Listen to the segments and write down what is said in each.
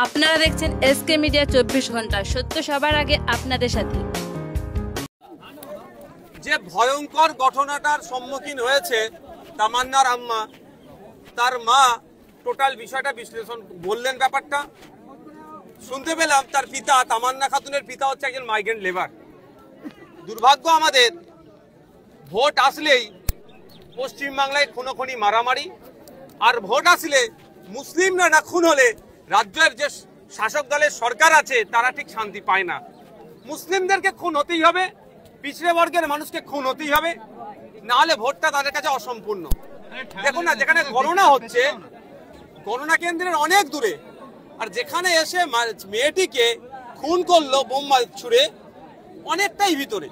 আপনারা দেখছেন SK media 24 ঘন্টা, সত্য সবার আগে আপনাদের সাথে। যে ভয়ঙ্কর ঘটনাটার সম্মুখীন হয়েছে তামান্নার আম্মা, তার মা টোটাল বিষয়টা বিশ্লেষণ বললেন। ব্যাপারটা শুনতে পেলাম তার পিতা, তামান্না খাতুনের পিতা হচ্ছে একজন মাইগ্রেন্ট লেবার। দুর্ভাগ্য আমাদের, ভোট আসলেই পশ্চিমবাংলায় খুনোখুনি মারামারি, আর ভোট আসলে মুসলিমরা না খুন হলে রাজ্যের যে শাসক দলের সরকার আছে তারা ঠিক শান্তি পায় না। মুসলিমদেরকে খুন হতেই হবে, পিছড়ে বর্গের মানুষকে খুন হতেই হবে, না হলে ভোটটা তাদের কাছে অসম্পূর্ণ। দেখুন না, যেখানে গণনা হচ্ছে গণনা কেন্দ্রের অনেক দূরে, আর যেখানে এসে মেয়েটিকে খুন করলো বোমা ছুড়ে অনেকটাই ভিতরে।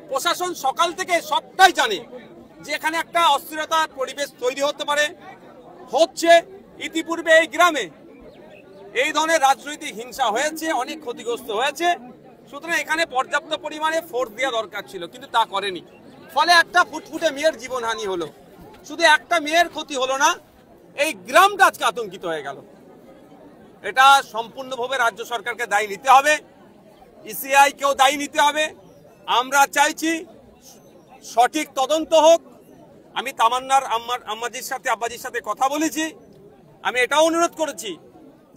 প্রশাসন সকাল থেকে সবটাই জানে যে এখানে একটা অস্থিরতার পরিবেশ তৈরি হতে পারে, হচ্ছে। ইতিপূর্বে এই গ্রামে এই ধরনের রাজনৈতিক হিংসা হয়েছে, অনেক ক্ষতিগ্রস্ত হয়েছে। সুতরাং এখানে পর্যাপ্ত পরিমাণে ফোর্স দেওয়া দরকার ছিল, কিন্তু তা করেনি। ফলে একটা ফুটফুটে মেয়ের জীবনহানি হলো। শুধু একটা মেয়ের ক্ষতি হলো না, এই গ্রামটা আজকে আতঙ্কিত হয়ে গেল। এটা সম্পূর্ণভাবে রাজ্য সরকারকে দায়ী নিতে হবে, ইসিআই কেও দায়ী নিতে হবে। আমরা চাইছি সঠিক তদন্ত হোক। আমি তামান্নার আব্বাজির সাথে কথা বলেছি। আমি এটাও অনুরোধ করেছি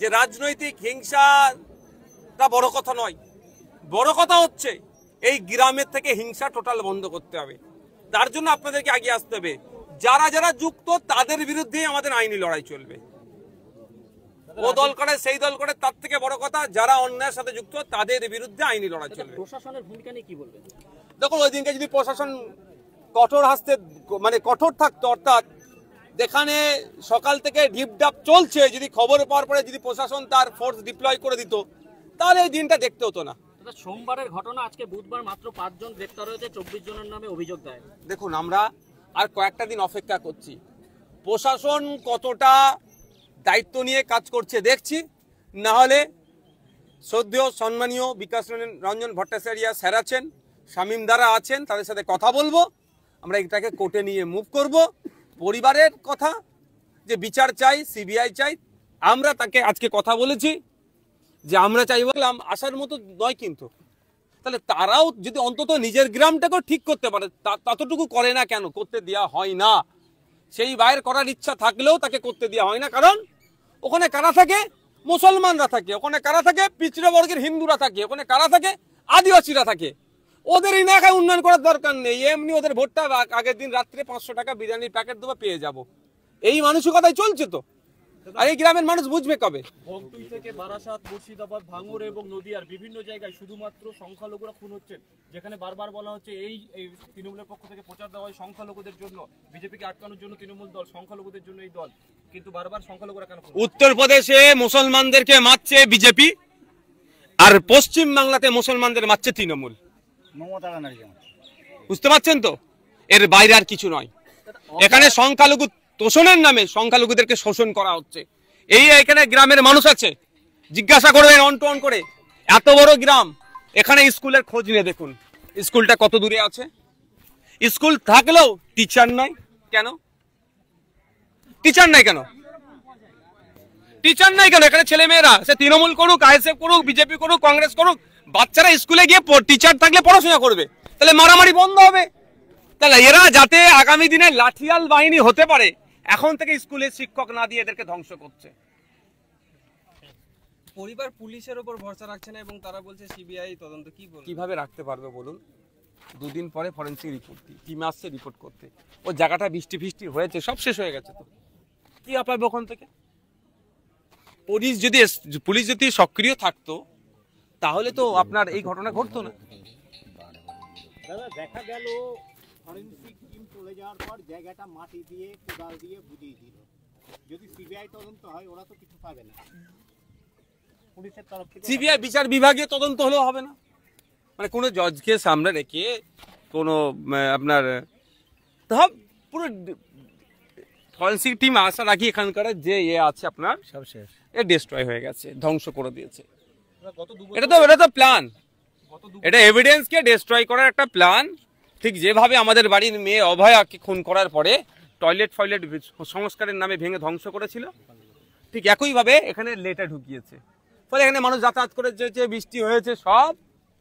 যে রাজনৈতিক হিংসাটা বড় কথা নয়, বড় কথা হচ্ছে এই গ্রামের থেকে হিংসা টোটাল বন্ধ করতে হবে। তার জন্য আপনাদেরকে এগিয়ে আসতে হবে। যারা যারা যুক্ত তাদের বিরুদ্ধেই আমাদের আইনি লড়াই চলবে। ও দল করে সেই দল করে, তার থেকে বড় কথা যারা অন্যায়ের সাথে যুক্ত তাদের বিরুদ্ধে আইনি লড়াই চলবে। প্রশাসনের ভূমিকা নিয়ে কি বলবেন? দেখুন, ওই দিনকে যদি প্রশাসন কঠোর হাসতে কঠোর থাকতো, অর্থাৎ যেখানে সকাল থেকে ঢিপঢাপ চলছে, যদি খবর পাওয়ার পরে যদি প্রশাসন তার ফোর্স ডিপ্লয় করে দিত, তাহলে এই দিনটা দেখতে হতো না। সোমবারের ঘটনা, আজকে বুধবার মাত্র 5 জন গ্রেপ্তার হয়েছে, 24 জনের নামে অভিযোগ দেয়। দেখুন, আমরা আর কয়েকটা দিন অপেক্ষা করছি। প্রশাসন কতটা দায়িত্ব নিয়ে কাজ করছে দেখছি। না হলে শ্রদ্ধেয় সম্মানীয় বিকাশ রঞ্জন ভট্টাচার্য স্যার আছেন, শামীম দ্বারা আছেন, তাদের সাথে কথা বলবো। আমরা এটাকে কোর্টে নিয়ে মুভ করব। পরিবারের কথা যে বিচার চাই, সিবিআই চাই, আমরা তাকে আজকে কথা বলেছি যে আমরা চাই, বললাম আসার মতো নয়। কিন্তু তাহলে তারাও যদি অন্তত নিজের গ্রামটাকেও ঠিক করতে পারে, ততটুকু করে না কেন? করতে দেওয়া হয় না। সেই বাইরে করার ইচ্ছা থাকলেও তাকে করতে দেওয়া হয় না। কারণ ওখানে কারা থাকে? মুসলমানরা থাকে। ওখানে কারা থাকে? পিছড়ে বর্গের হিন্দুরা থাকে। ওখানে কারা থাকে? আদিবাসীরা থাকে। ওদের এলাকায় উন্নয়ন করার দরকার নেই। এমনি ওদের ভোটটা আগের দিন রাত্রে 500 টাকা বিরিয়ানির প্যাকেট দেবো, পেয়ে যাব। এই মানসিকতাই চলছে তো। আর এই গ্রামের মানুষ বুঝবে কবে? বগটুই থেকে বারাসাত, মুর্শিদাবাদ, ভাঙড় এবং নদিয়ার বিভিন্ন জায়গায় শুধুমাত্র সংখ্যালঘুরা খুন হচ্ছেন, যেখানে বারবার বলা হচ্ছে এই তৃণমূলের পক্ষ থেকে প্রচার দেওয়া হয় সংখ্যালঘুদের জন্য, বিজেপিকে আটকানোর জন্য তৃণমূল দল, সংখ্যালঘুদের জন্য এই দল, কিন্তু বারবার সংখ্যালঘুরা কেন? উত্তরপ্রদেশে মুসলমানদেরকে মারছে বিজেপি, আর পশ্চিম বাংলাতে মুসলমানদের মারছে তৃণমূল। বুঝতে পারছেন তো? এর বাইরে আর কিছু নয়। এখানে সংখ্যালঘু তোষণের নামে সংখ্যালঘুদেরকে শোষণ করা হচ্ছে। এখানে গ্রামের মানুষ আছে, জিজ্ঞাসা করবেন অন টু অন করে। এত বড় গ্রাম, এখানে স্কুলের খোঁজ নিয়ে দেখুন স্কুলটা কত দূরে আছে। স্কুল থাকলেও টিচার নাই। কেন টিচার নাই? কেন টিচার নাই? কেন? এখানে ছেলে মেয়েরা, সে তৃণমূল করুক, আইএসএফ করুক, বিজেপি করুক, কংগ্রেস করুক, বাচ্চারা স্কুলে গিয়ে টিচার থাকলে পড়াশোনা করবে। তাহলে মারামারি বন্ধ হবে। তাহলে এরা যাতে আগামী দিনে লাঠিয়াল বাহিনী হতে পারে, এখন থেকে স্কুলে শিক্ষক না দিয়ে এদেরকে ধ্বংস করছে। পরিবার পুলিশের উপর ভরসা রাখছে না এবং তারা বলছে সিবিআই তদন্ত। কি বলবো? কিভাবে রাখতে পারবে বলুন? দুদিন পরে ফরেন্সিক রিপোর্ট, টিম আসছে রিপোর্ট করতে। ও জায়গাটা বৃষ্টি ফিষ্টি হয়েছে, সব শেষ হয়ে গেছে। তো কি পাবে ওখান থেকে? পুলিশ যদি সক্রিয় থাকতো তাহলে তো আপনার এই ঘটনা ঘটতো না। দাদা, দেখা গেল ফরেন্সিক টিম চলে যাওয়ার পর জায়গাটা মাটি দিয়ে কোদাল দিয়ে বুঝিয়ে দিল। যদি সিবিআই তদন্ত হয় ওরা তো কিছু পাবে না। পুলিশের তরফ থেকে সিবিআই বিচার বিভাগীয় তদন্ত হলেও হবে না। মানে কোনো জজকে সামনে রেখে কোনো আপনার পুরো ফরেন্সিক টিম আশা রাখি এখানকার যে আছে আপনার সব শেষ, এ ডিস্ট্রয় হয়ে গেছে, ধ্বংস করে দিয়েছে। এটা তো প্ল্যান, এটা এভিডেন্সকে ডিস্ট্রয় করার একটা প্ল্যান। ঠিক যেভাবে আমাদের বাড়ির মেয়ে অভয়াকে খুন করার পরে টয়লেট সংস্কারের নামে ভেঙে ধ্বংস করেছিল, ঠিক একইভাবে এখানে লেটা ঢুকিয়েছে, ফলে এখানে মানুষ যাতায়াত করে যে বৃষ্টি হয়েছে সব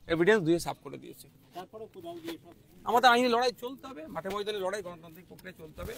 এভিডেন্স দিয়ে সাফ করে দিয়েছে। তারপরে কোদাল দিয়ে সব আমাদের আইনি লড়াই চলতে হবে, মাঠে ময়দানে লড়াই গণতান্ত্রিক প্রক্রিয়া চলতে হবে।